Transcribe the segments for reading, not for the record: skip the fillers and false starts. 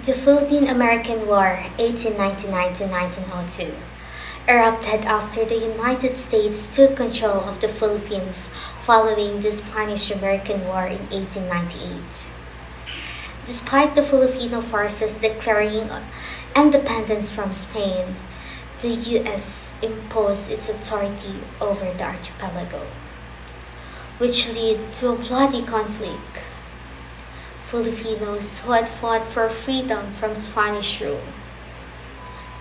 The Philippine-American War, 1899 to 1902, erupted after the United States took control of the Philippines following the Spanish-American War in 1898. Despite the Filipino forces declaring independence from Spain, the U.S. imposed its authority over the archipelago, which led to a bloody conflict. Filipinos who had fought for freedom from Spanish rule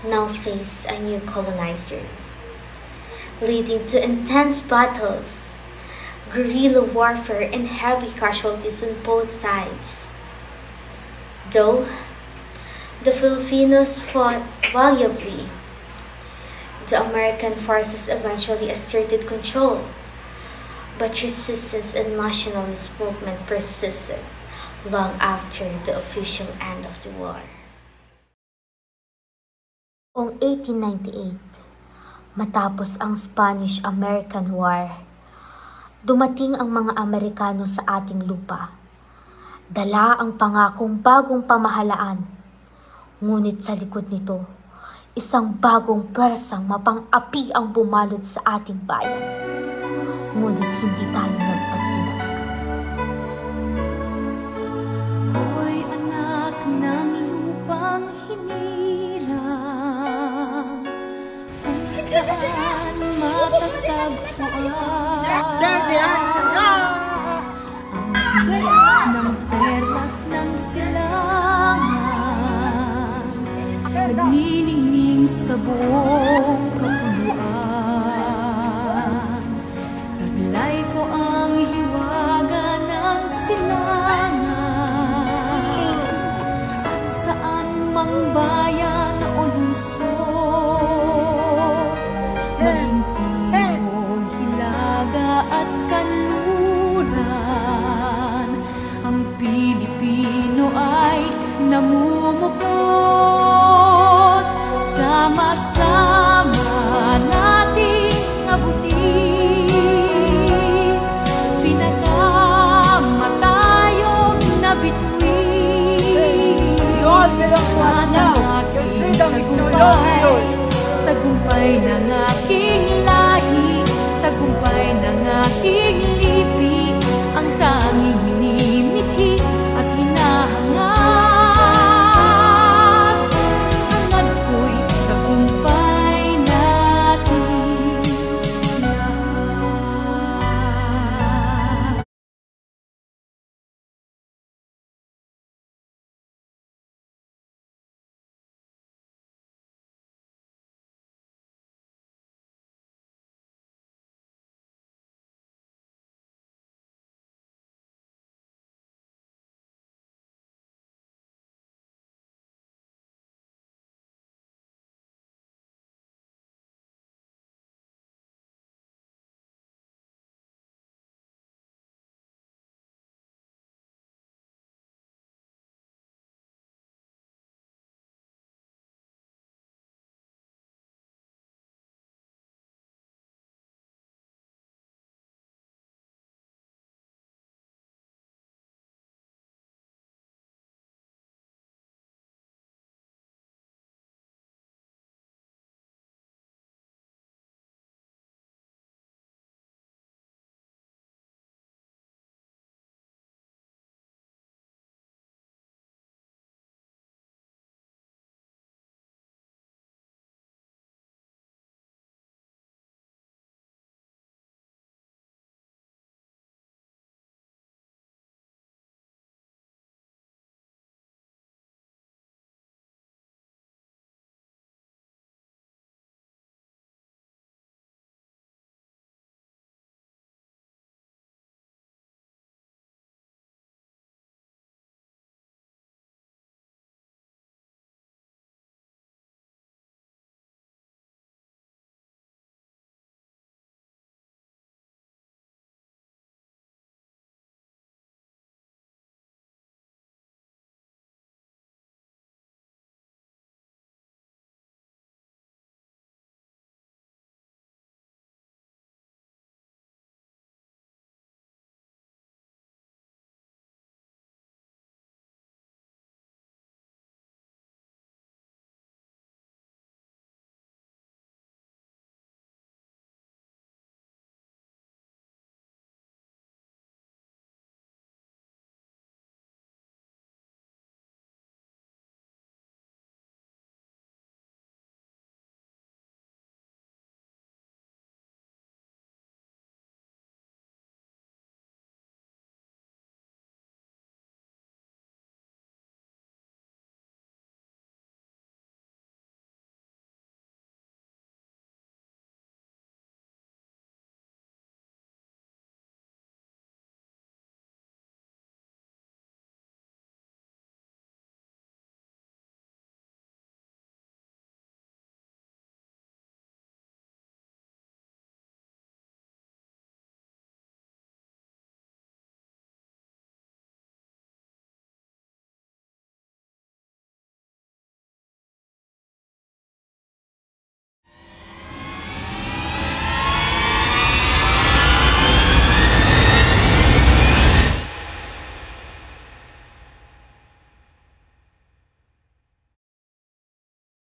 now faced a new colonizer, leading to intense battles, guerrilla warfare, and heavy casualties on both sides. Though the Filipinos fought valiantly, the American forces eventually asserted control, but resistance and nationalist movement persisted long after the official end of the war. Noong 1898, matapos ang Spanish-American War, dumating ang mga Amerikano sa ating lupa. Dala ang pangakong bagong pamahalaan, ngunit sa likod nito, isang bagong pwersang mapang-api ang bumalot sa ating bayan. Ngunit hindi tayo nagpatinag. Ako'y anak ng lupang hinirang, kung saan matatagpuan ang bilis ng perlas ng silangan, nagniningning sa buong kapuluan. Taglay ko ang hiwaga ng silangan, saan mang bayan o lungsod, maging timog, hilaga at kanluran, ang Pilipino ay namumukod. Sama-sama nating abutin pinakamatayog na bituin, at ang aking tagumpay, tagumpay ng